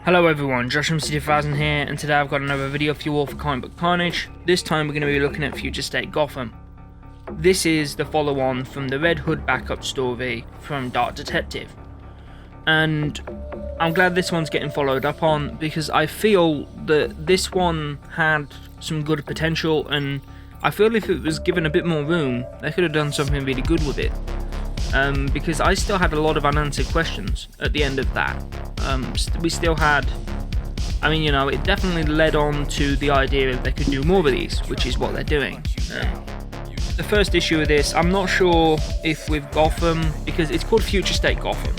Hello everyone, Josh from C2000 here, and today I've got another video for you all for Comic Carnage. This time we're going to be looking at Future State Gotham. This is the follow-on from the Red Hood backup story from Dark Detective. And I'm glad this one's getting followed up on, because I feel that this one had some good potential, and I feel if it was given a bit more room, they could have done something really good with it. Because I still had a lot of unanswered questions at the end of that. We still had, it definitely led on to the idea that they could do more of these, which is what they're doing. The first issue of this, I'm not sure if with Gotham, because it's called Future State Gotham,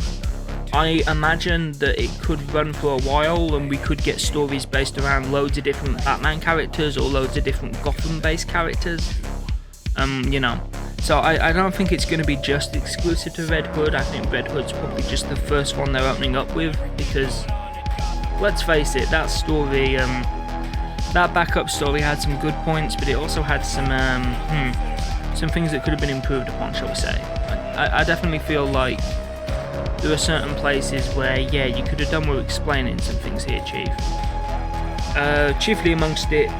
I imagine that it could run for a while and we could get stories based around loads of different Batman characters or loads of different Gotham-based characters. So I don't think it's going to be just exclusive to Red Hood. I think Red Hood's probably just the first one they're opening up with, because let's face it, that story, that backup story had some good points, but it also had some things that could have been improved upon, shall we say. I definitely feel like there are certain places where, yeah, you could have done with explaining some things here, Chief. Chiefly amongst it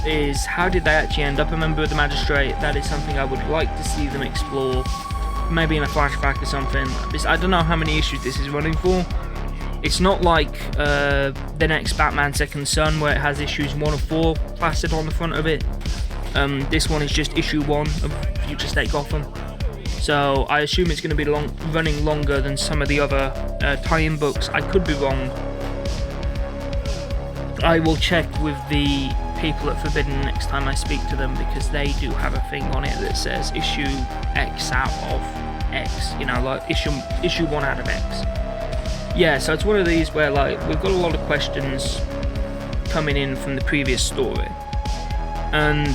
is, how did they actually end up a member of the Magistrate? That is something I would like to see them explore, maybe in a flashback or something. I don't know how many issues this is running for. It's not like the next Batman Second Son, where it has issues 1 of 4 plastered on the front of it. This one is just issue 1 of Future State Gotham. So I assume it's going to be running longer than some of the other tie-in books. I could be wrong. I will check with the people at Forbidden next time I speak to them, because they do have a thing on it that says issue X out of X, like issue 1 out of X. Yeah, so it's one of these where we've got a lot of questions coming in from the previous story, and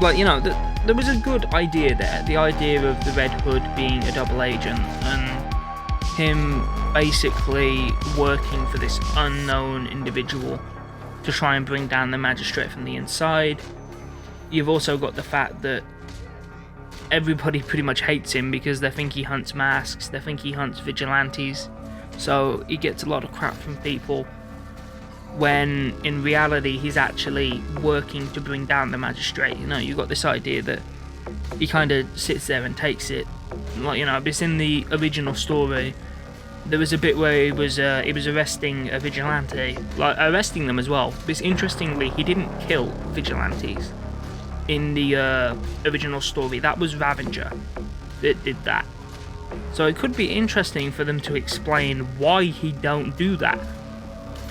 there was a good idea there, the idea of the Red Hood being a double agent and him basically working for this unknown individual to try and bring down the Magistrate from the inside. You've also got the fact that everybody pretty much hates him because they think he hunts masks, they think he hunts vigilantes, so he gets a lot of crap from people, when in reality he's actually working to bring down the Magistrate. You've got this idea that he kind of sits there and takes it. It's in the original story. There was a bit where he was arresting a vigilante, arresting them as well. But interestingly, he didn't kill vigilantes in the original story. That was Ravenger that did that. So it could be interesting for them to explain why he don't do that.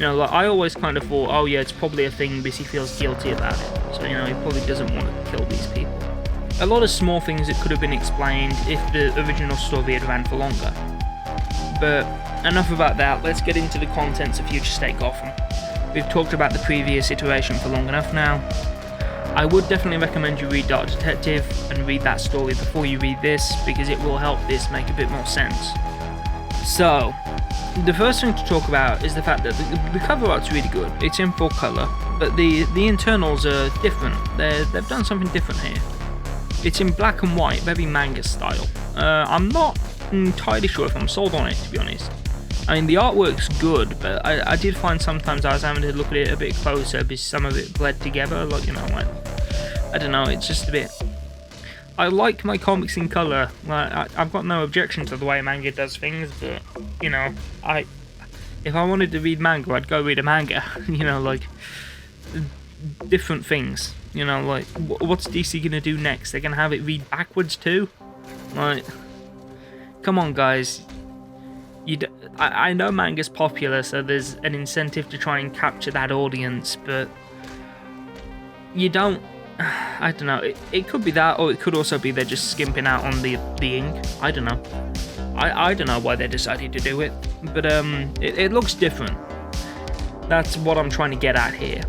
I always kind of thought, oh yeah, it's probably a thing because he feels guilty about it. So, he probably doesn't want to kill these people. A lot of small things that could have been explained if the original story had ran for longer. But enough about that, let's get into the contents of Future State Gotham. We've talked about the previous iteration for long enough now. I would definitely recommend you read Dark Detective and read that story before you read this, because it will help this make a bit more sense. So, the first thing to talk about is the fact that the cover art's really good. It's in full colour, but the internals are different. They've done something different here. It's in black and white, very manga style. I'm not entirely sure if I'm sold on it, to be honest. The artwork's good, but I did find sometimes I was having to look at it a bit closer because some of it bled together, I don't know, it's just a bit... I like my comics in colour. I've got no objection to the way manga does things, but, if I wanted to read manga, I'd go read a manga, different things, what's DC gonna do next? They're gonna have it read backwards too? Come on guys, I know manga's popular, so there's an incentive to try and capture that audience, but you don't, I don't know, it could be that, or it could also be they're just skimping out on the ink. I don't know. I don't know why they decided to do it, but it looks different. That's what I'm trying to get at here.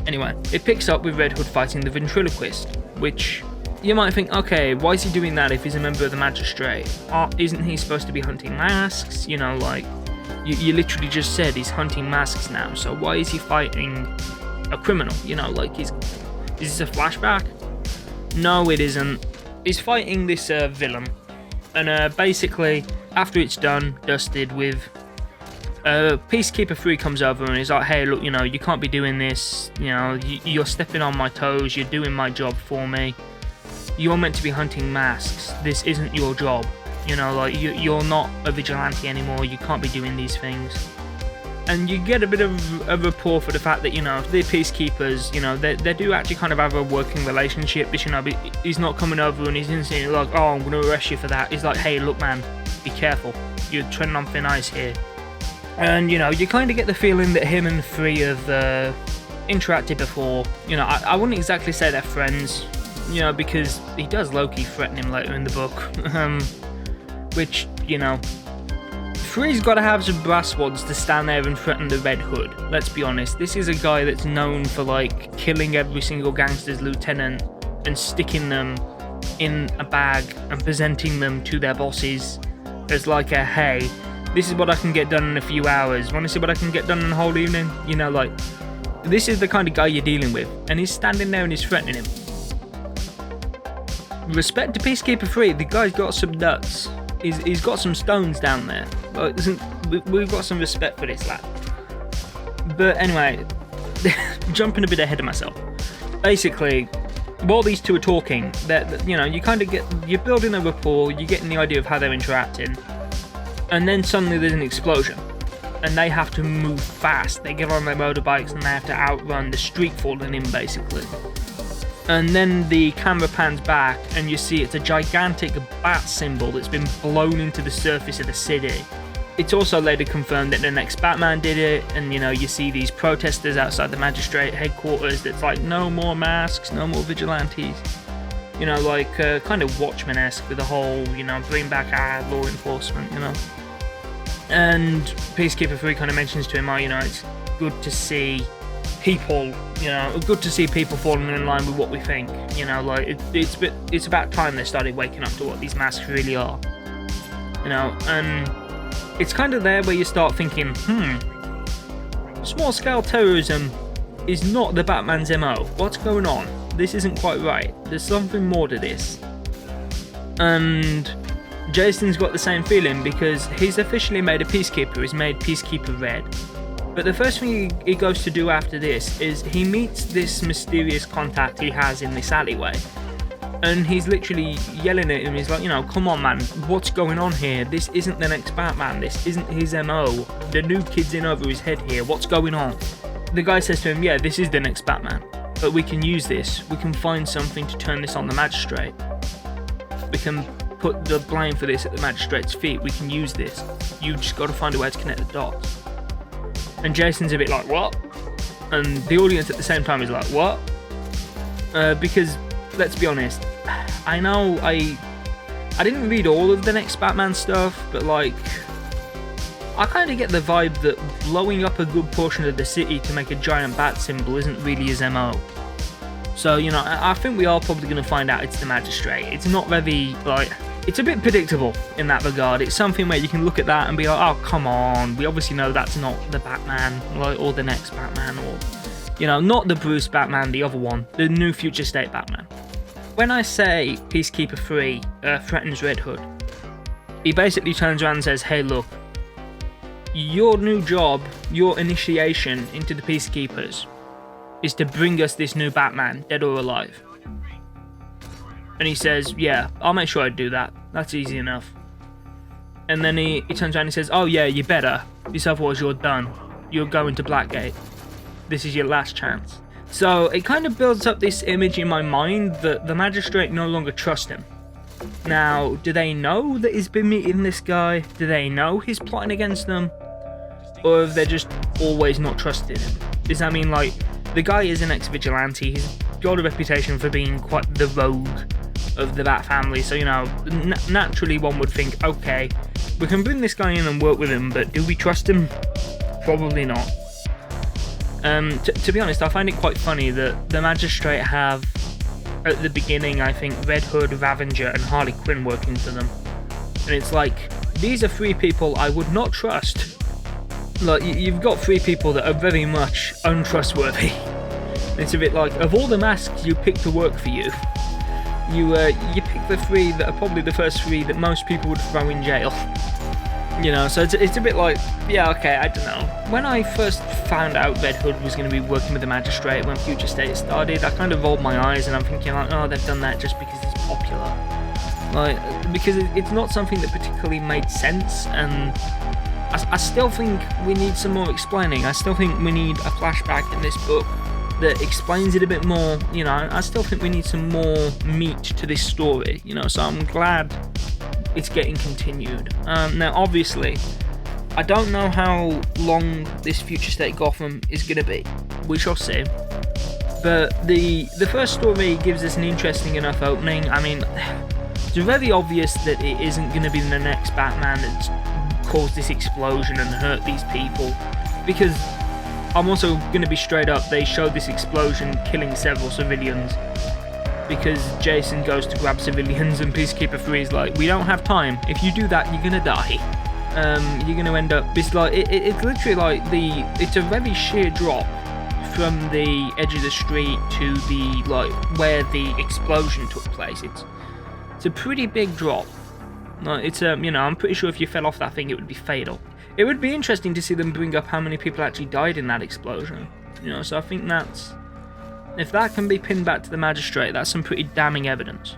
Anyway, it picks up with Red Hood fighting the Ventriloquist, which you might think, okay, why is he doing that if he's a member of the Magistrate? Isn't he supposed to be hunting masks? You literally just said he's hunting masks now, so why is he fighting a criminal? Is this a flashback? No, it isn't. He's fighting this villain, and basically, after it's done, dusted with Peacekeeper 3 comes over and he's like, hey, look, you can't be doing this. You're stepping on my toes. You're doing my job for me. You're meant to be hunting masks. This isn't your job. You're not a vigilante anymore. You can't be doing these things. And you get a bit of a rapport for the fact that, the peacekeepers, they do actually kind of have a working relationship. But, he's not coming over and he's instantly like, oh, I'm going to arrest you for that. He's like, hey, look, man, be careful. You're treading on thin ice here. And, you kind of get the feeling that him and Free have interacted before. I wouldn't exactly say they're friends, because he does low-key threaten him later in the book. Which, Free's got to have some brass wads to stand there and threaten the Red Hood. Let's be honest, this is a guy that's known for, killing every single gangster's lieutenant and sticking them in a bag and presenting them to their bosses as hey, this is what I can get done in a few hours. Want to see what I can get done in a whole evening? This is the kind of guy you're dealing with. And he's standing there and he's threatening him. Respect to Peacekeeper 3, the guy's got some nuts. He's got some stones down there. We've got some respect for this lad. But anyway, jumping a bit ahead of myself. Basically, while these two are talking, you kind of you're building a rapport, you're getting the idea of how they're interacting, and then suddenly there's an explosion, and they have to move fast. They get on their motorbikes and they have to outrun the street falling in, basically. And then the camera pans back and you see it's a gigantic bat symbol that's been blown into the surface of the city. It's also later confirmed that the next Batman did it, and you see these protesters outside the magistrate headquarters that's like, no more masks, no more vigilantes. Kind of Watchmen-esque with the whole, bring back our law enforcement, And Peacekeeper 3 kind of mentions to him, it's good to see people, good to see people falling in line with what we think, it's about time they started waking up to what these masks really are, and it's kind of there where you start thinking, small-scale terrorism is not the Batman's MO. What's going on? This isn't quite right. There's something more to this. And Jason's got the same feeling because he's officially made a Peacekeeper. He's made Peacekeeper Red. But the first thing he goes to do after this is he meets this mysterious contact he has in this alleyway. And he's literally yelling at him. He's like, come on, man, what's going on here? This isn't the next Batman. This isn't his MO. The new kid's in over his head here. What's going on? The guy says to him, yeah, this is the next Batman. But we can use this. We can find something to turn this on the magistrate. We can put the blame for this at the magistrate's feet. We can use this. You just got to find a way to connect the dots. And Jason's a bit like, what? And the audience at the same time is like, what? Because, let's be honest, I know I didn't read all of the next Batman stuff, but I kind of get the vibe that blowing up a good portion of the city to make a giant bat symbol isn't really his MO. So, I think we are probably going to find out it's the magistrate. It's not very, it's a bit predictable in that regard. It's something where you can look at that and be like, oh, come on, we obviously know that's not the Batman, or the next Batman, or, not the Bruce Batman, the other one, the new Future State Batman. When I say Peacekeeper 3 threatens Red Hood, he basically turns around and says, hey, look, your new job, your initiation into the Peacekeepers is to bring us this new Batman, dead or alive. And he says, yeah, I'll make sure I do that. That's easy enough. And then he turns around and says, oh yeah, you better, because otherwise you're done. You're going to Blackgate. This is your last chance. So it kind of builds up this image in my mind that the magistrate no longer trusts him. Now, do they know that he's been meeting this guy? Do they know he's plotting against them? Or have they just always not trusted him? Does that mean, the guy is an ex-vigilante, he's got a reputation for being quite the rogue of the Bat family, so, naturally one would think, okay, we can bring this guy in and work with him, but do we trust him? Probably not. To be honest, I find it quite funny that the magistrate have, at the beginning, I think, Red Hood, Ravager, and Harley Quinn working for them. And it's these are three people I would not trust. You've got three people that are very much untrustworthy. It's a bit of all the masks you pick to work for you, you pick the three that are probably the first three that most people would throw in jail. You know, so it's a bit like, yeah, okay, I don't know. When I first found out Red Hood was going to be working with the Magistrate when Future State started, I kind of rolled my eyes and I'm thinking like, oh, they've done that just because it's popular. Like, because it's not something that particularly made sense, and I still think we need some more explaining. I still think we need a flashback in this book that explains it a bit more. You know, I still think we need some more meat to this story, you know, so I'm glad it's getting continued. Now, obviously, I don't know how long this Future State Gotham is going to be. We shall see. But the first story gives us an interesting enough opening. I mean, it's very obvious that it isn't going to be the next Batman that's caused this explosion and hurt these people. Because I'm also going to be straight up, they showed this explosion killing several civilians. Because Jason goes to grab civilians and Peacekeeper 3 is like, we don't have time. If you do that, you're gonna die. You're gonna end up. It's like it's literally like it's a very sheer drop from the edge of the street to the like where the explosion took place. It's a pretty big drop. Like, it's you know, I'm pretty sure if you fell off that thing, it would be fatal. It would be interesting to see them bring up how many people actually died in that explosion. You know, so I think that's. If that can be pinned back to the Magistrate, that's some pretty damning evidence.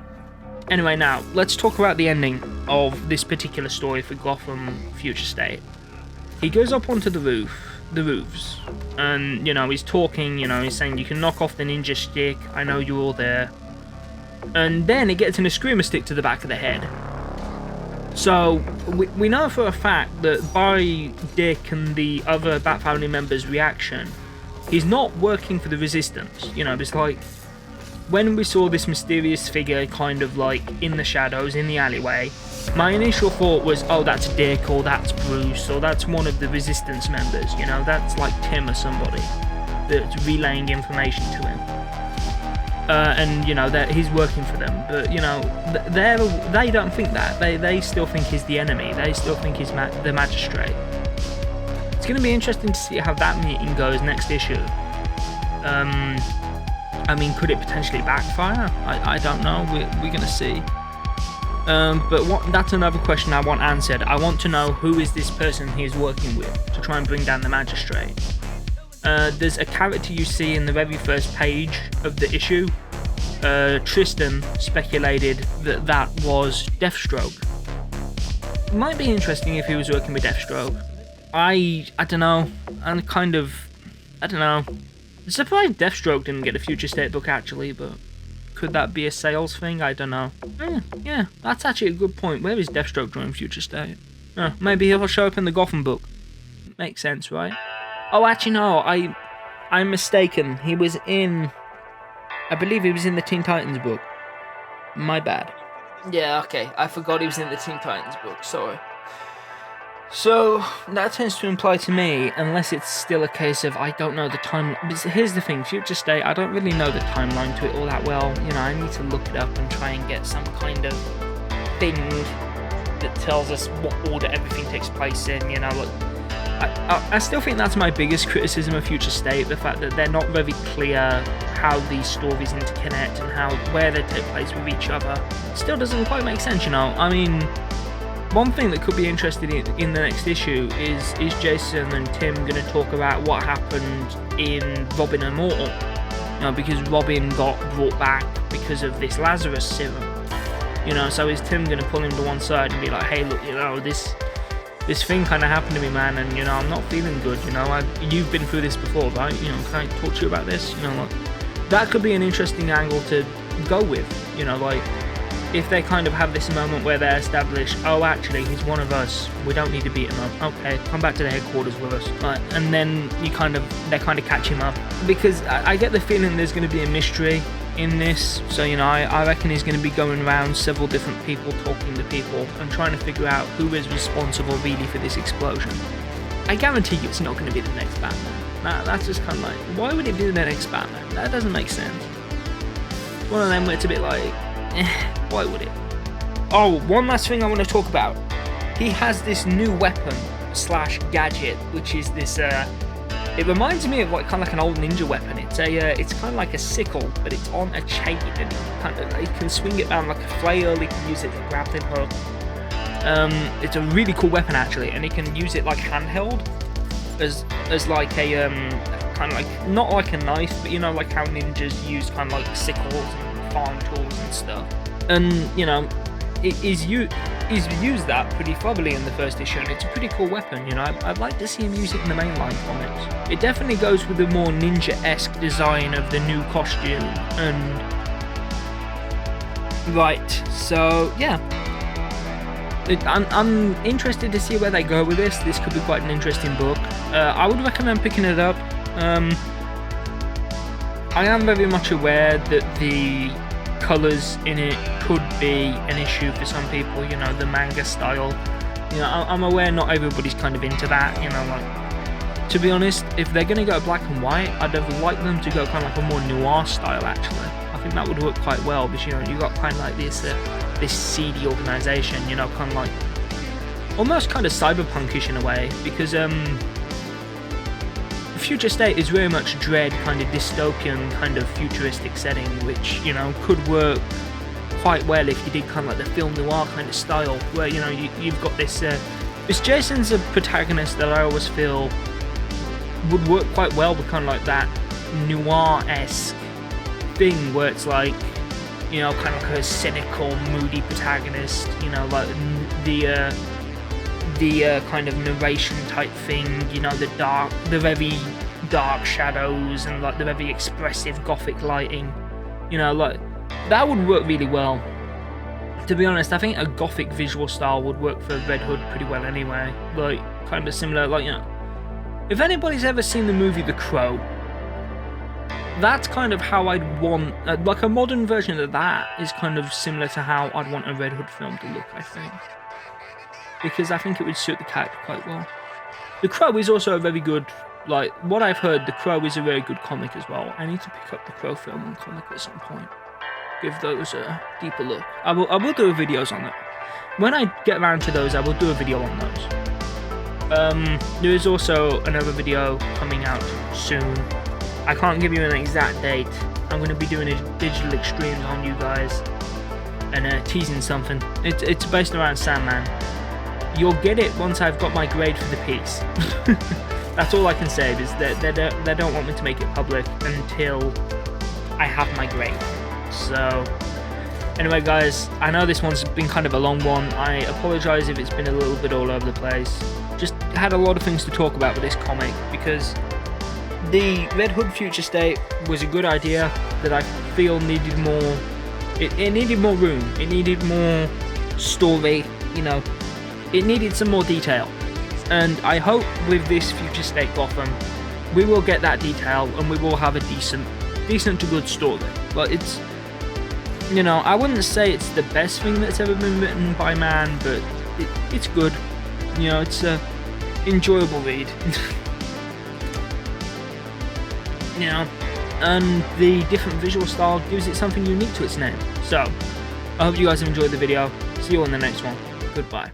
Anyway, now, let's talk about the ending of this particular story for Gotham Future State. He goes up onto the roofs, and, you know, he's talking, you know, he's saying, you can knock off the ninja stick, I know you're all there. And then it gets in a screamer stick to the back of the head. So, we know for a fact that by Dick and the other Bat Family members' reaction, he's not working for the Resistance. You know, it's like when we saw this mysterious figure kind of like in the shadows in the alleyway, my initial thought was, oh, that's Dick, or that's Bruce, or that's one of the Resistance members. You know, that's like Tim or somebody that's relaying information to him. And, you know, that he's working for them. But, you know, they don't think that. They still think he's the enemy. They still think he's the Magistrate. It's going to be interesting to see how that meeting goes next issue. I mean, could it potentially backfire? I don't know. We're going to see. But that's another question I want answered. I want to know who is this person he's working with to try and bring down the Magistrate. There's a character you see in the very first page of the issue. Tristan speculated that was Deathstroke. It might be interesting if he was working with Deathstroke. I don't know. I don't know. I'm surprised Deathstroke didn't get a Future State book actually, but could that be a sales thing? I don't know. Yeah, that's actually a good point. Where is Deathstroke during Future State? Maybe he'll show up in the Gotham book. Makes sense, right? Oh, actually no, I'm mistaken. He was in... I believe he was in the Teen Titans book. My bad. Yeah, okay. I forgot he was in the Teen Titans book. Sorry. So, that tends to imply to me, unless it's still a case of I don't know the timeline. But here's the thing, Future State, I don't really know the timeline to it all that well. You know, I need to look it up and try and get some kind of thing that tells us what order everything takes place in, you know. Like, I still think that's my biggest criticism of Future State, the fact that they're not very clear how these stories interconnect and where they take place with each other. Still doesn't quite make sense, you know. I mean, one thing that could be interesting in the next issue is Jason and Tim going to talk about what happened in Robin Immortal? You know, because Robin got brought back because of this Lazarus serum. You know, so is Tim going to pull him to one side and be like, hey, look, you know, this thing kind of happened to me, man, and, you know, I'm not feeling good, you know, you've been through this before, right? You know, can I talk to you about this? You know, like, that could be an interesting angle to go with, you know, like, if they kind of have this moment where they establish, oh, actually, he's one of us, we don't need to beat him up, okay, come back to the headquarters with us, right? And then they kind of catch him up, because I get the feeling there's going to be a mystery in this, so, you know, I reckon he's going to be going around several different people, talking to people, and trying to figure out who is responsible really for this explosion. I guarantee you it's not going to be the next Batman. That's just kind of like, why would it be the next Batman? That doesn't make sense. It's one of them where it's a bit like, why would it? Oh, one last thing I want to talk about. He has this new weapon / gadget, which is this, it reminds me of like kind of like an old ninja weapon. It's kind of like a sickle, but it's on a chain, and he can swing it around like a flail. He can use it to grab the hook. It's a really cool weapon actually, and he can use it like handheld, as like a kind of like, not like a knife, but you know, like how ninjas use kind of like sickles and farm tools and stuff. And you know, he's used that pretty thoroughly in the first issue, and it's a pretty cool weapon. You know, I'd like to see him use it in the mainline comics. It definitely goes with the more ninja-esque design of the new costume, and right, so yeah. I'm interested to see where they go with this. This could be quite an interesting book. I would recommend picking it up. I am very much aware that the colours in it could be an issue for some people, you know, the manga style. You know, I'm aware not everybody's kind of into that, you know, like, to be honest, if they're going to go black and white, I'd have liked them to go kind of like a more noir style, actually. I think that would work quite well, because, you know, you got kind of like this seedy organisation, you know, kind of like, almost kind of cyberpunkish in a way, because, Future State is very much dread, kind of dystopian, kind of futuristic setting, which, you know, could work quite well if you did kind of like the film noir kind of style, where, you know, you've got this Jason's a protagonist that I always feel would work quite well with kind of like that noir-esque thing, where it's like, you know, kind of like a cynical, moody protagonist, you know, like the kind of narration type thing, you know, the very dark shadows and like the very expressive gothic lighting, you know, like that would work really well. To be honest, I think a gothic visual style would work for Red Hood pretty well anyway, like kind of similar, like, you know, if anybody's ever seen the movie The Crow, that's kind of how I'd want, like a modern version of that is kind of similar to how I'd want a Red Hood film to look, I think. Because I think it would suit the character quite well. The Crow is also a very good, like, what I've heard, The Crow is a very good comic as well. I need to pick up the Crow film and comic at some point. Give those a deeper look. I will do videos on that. When I get around to those, I will do a video on those. There is also another video coming out soon. I can't give you an exact date. I'm going to be doing a digital extremes on you guys and teasing something. It's based around Sandman. You'll get it once I've got my grade for the piece. That's all I can say, is that they don't want me to make it public until I have my grade. So, anyway guys, I know this one's been kind of a long one. I apologise if it's been a little bit all over the place. Just had a lot of things to talk about with this comic, because the Red Hood Future State was a good idea that I feel needed more. It needed more room. It needed more story, you know. It needed some more detail, and I hope with this Future State Gotham we will get that detail and we will have a decent to good story. But it's, you know, I wouldn't say it's the best thing that's ever been written by man, but it's good. You know, it's a enjoyable read. You know, and the different visual style gives it something unique to its name. So I hope you guys have enjoyed the video. See you on the next one. Goodbye.